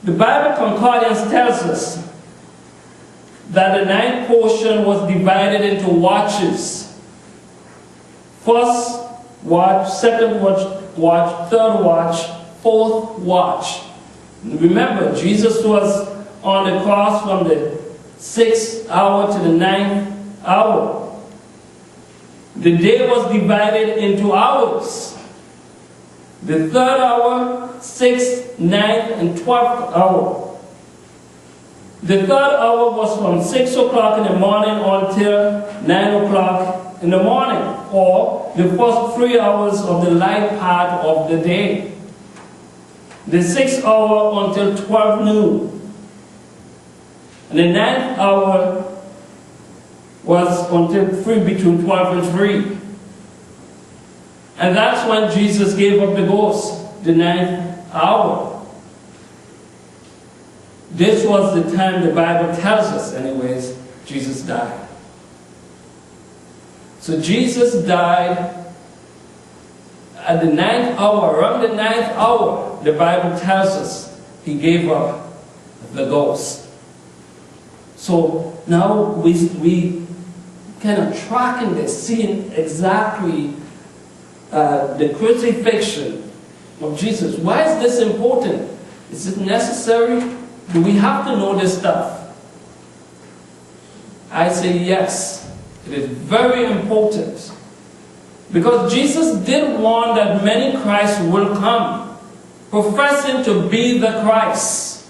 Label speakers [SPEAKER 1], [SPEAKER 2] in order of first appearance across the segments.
[SPEAKER 1] The Bible Concordance tells us that the ninth portion was divided into watches. First watch, second watch, third watch, fourth watch. Remember, Jesus was on the cross from the 6th hour to the 9th hour. The day was divided into hours. The 3rd hour, 6th, 9th, and 12th hour. The 3rd hour was from 6 o'clock in the morning until 9 o'clock in the morning, or the first 3 hours of the light part of the day. The 6th hour until 12 noon. And the 9th hour was until between 12 and 3. And that's when Jesus gave up the ghost, the 9th hour. This was the time the Bible tells us, anyways, Jesus died. So Jesus died at the 9th hour, around the 9th hour, the Bible tells us he gave up the ghost. So now we kind of tracking this, seeing exactly the crucifixion of Jesus. Why is this important? Is it necessary? Do we have to know this stuff? I say yes. It is very important. Because Jesus did warn that many Christs will come, professing to be the Christ.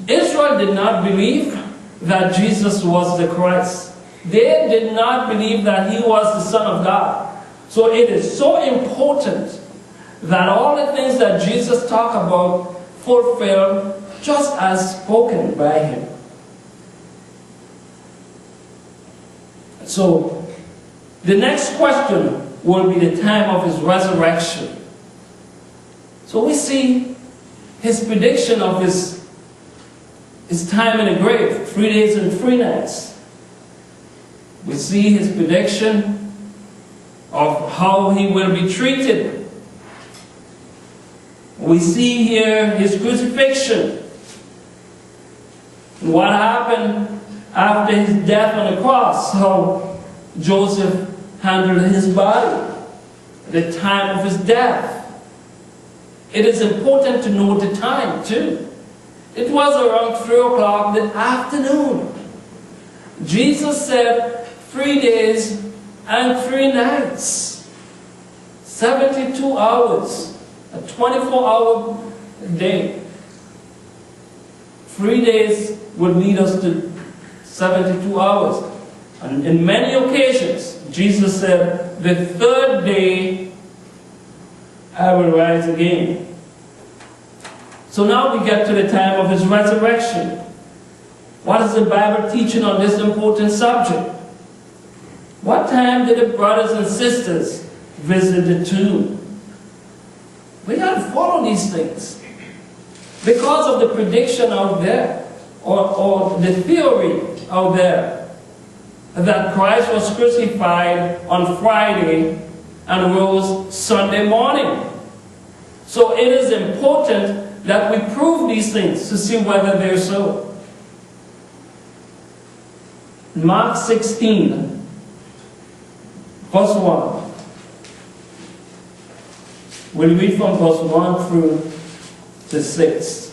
[SPEAKER 1] Israel did not believe that Jesus was the Christ. They did not believe that he was the Son of God. So it is so important that all the things that Jesus talked about fulfill just as spoken by him. So the next question will be the time of his resurrection. So we see his prediction of his time in the grave, 3 days and 3 nights. We see his prediction of how he will be treated. We see here his crucifixion. What happened after his death on the cross, how Joseph handled his body, the time of his death. It is important to know the time too. It was around 3 o'clock in the afternoon. Jesus said 3 days and 3 nights. 72 hours. A 24-hour day. 3 days would lead us to 72 hours. And in many occasions, Jesus said, the 3rd day I will rise again. So now we get to the time of his resurrection. What is the Bible teaching on this important subject? What time did the brothers and sisters visit the tomb? We got to follow these things. Because of the prediction out there, or the theory out there, that Christ was crucified on Friday and rose Sunday morning. So it is important that we prove these things to see whether they're so. Mark 16, verse 1. We'll read from verse 1 through to 6.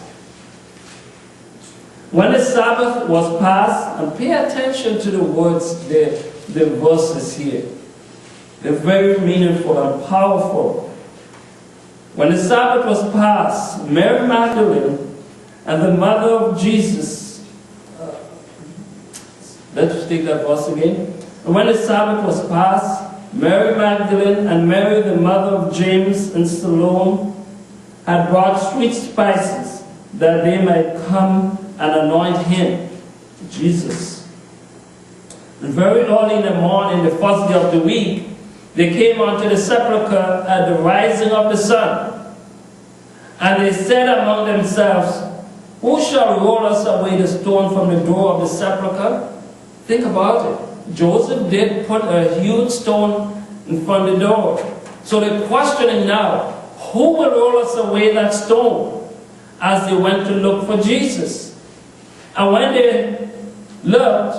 [SPEAKER 1] When the Sabbath was past, and pay attention to the words, the verses here. They're very meaningful and powerful. When the Sabbath was past, Mary Magdalene and the mother of Jesus, let's take that verse again. And when the Sabbath was past, Mary Magdalene and Mary the mother of James and Salome had brought sweet spices that they might come and anoint him, Jesus. And very early in the morning, the first day of the week, they came unto the sepulchre at the rising of the sun. And they said among themselves, who shall roll us away the stone from the door of the sepulchre? Think about it. Joseph did put a huge stone in front of the door. So they're questioning now, who will roll us away that stone? as they went to look for Jesus. And when they looked,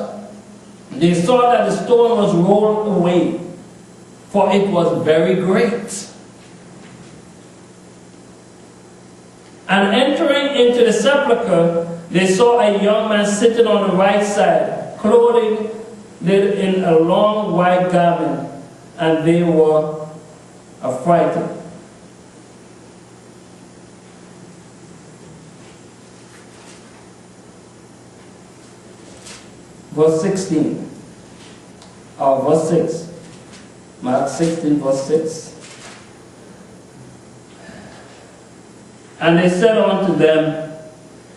[SPEAKER 1] they saw that the stone was rolled away, for it was very great. And entering into the sepulchre, they saw a young man sitting on the right side, clothed in a long white garment, and they were affrighted. Verse 16, or verse 6. Mark 16, verse 6. And they said unto them,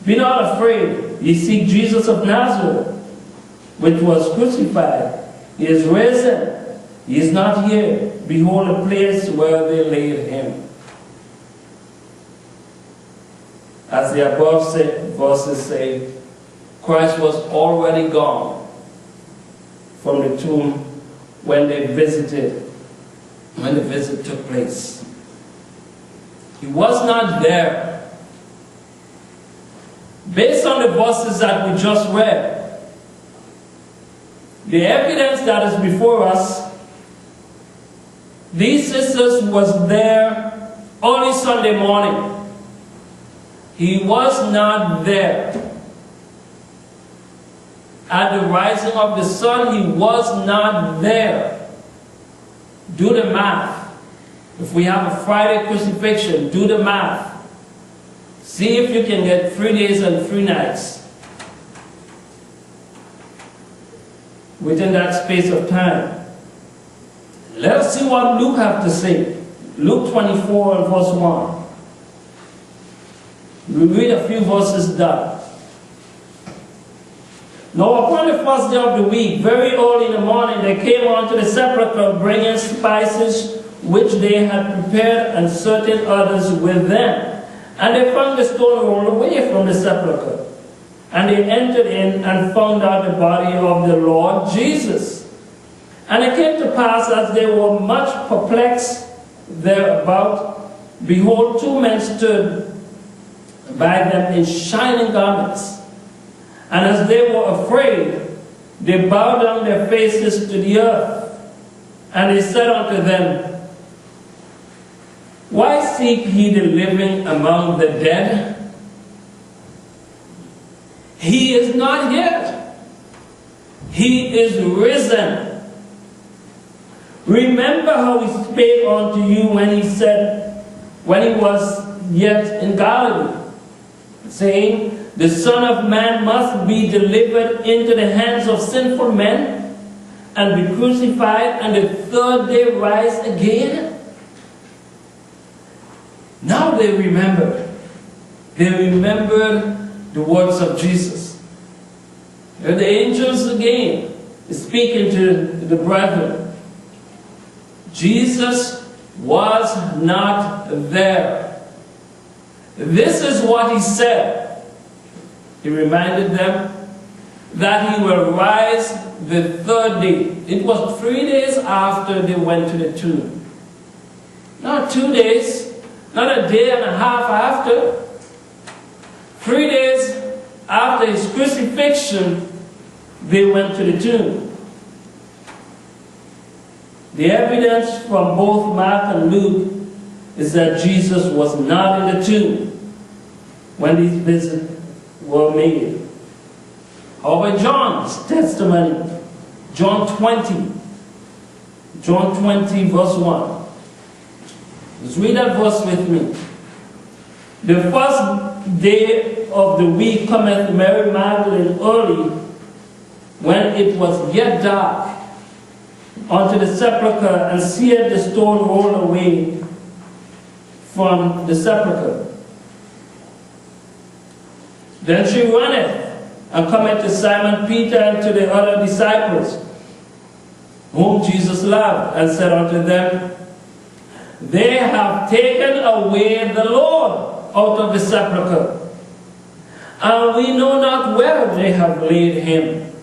[SPEAKER 1] Be not afraid, ye seek Jesus of Nazareth, which was crucified. He is risen. He is not here. Behold the place where they laid him. As the above verses say, Christ was already gone from the tomb when the visit took place. He was not there. Based on the verses that we just read, the evidence that is before us, these sisters was there only Sunday morning. He was not there. At the rising of the sun, he was not there. Do the math. If we have a Friday crucifixion, do the math. See if you can get 3 days and 3 nights within that space of time. Let us see what Luke has to say. Luke 24 and verse 1. We read a few verses down. Now upon the first day of the week, very early in the morning, they came unto the sepulchre, bringing spices which they had prepared, and certain others with them. And they found the stone rolled away from the sepulchre. And they entered in and found out the body of the Lord Jesus. And it came to pass, as they were much perplexed thereabout, behold, 2 men stood by them in shining garments. And as they were afraid, they bowed down their faces to the earth. And he said unto them, Why seek ye the living among the dead? He is not here. He is risen. Remember how he spake unto you when he was yet in Galilee, saying, The Son of Man must be delivered into the hands of sinful men, and be crucified, and the 3rd day rise again. Now they remembered. They remembered the words of Jesus. And the angels again speaking to the brethren. Jesus was not there. This is what he said. He reminded them that he will rise the 3rd day. It was 3 days after they went to the tomb. Not 2 days. Not a day and a half after. 3 days after his crucifixion, they went to the tomb. The evidence from both Mark and Luke is that Jesus was not in the tomb when these visits were made. However, John's testimony, John 20 verse 1. Let's read that verse with me. The first day of the week cometh Mary Magdalene early, when it was yet dark, unto the sepulchre, and seeth the stone rolled away from the sepulchre. Then she runneth, and cometh to Simon Peter and to the other disciples, whom Jesus loved, and said unto them, They have taken away the Lord out of the sepulchre, and we know not where they have laid him.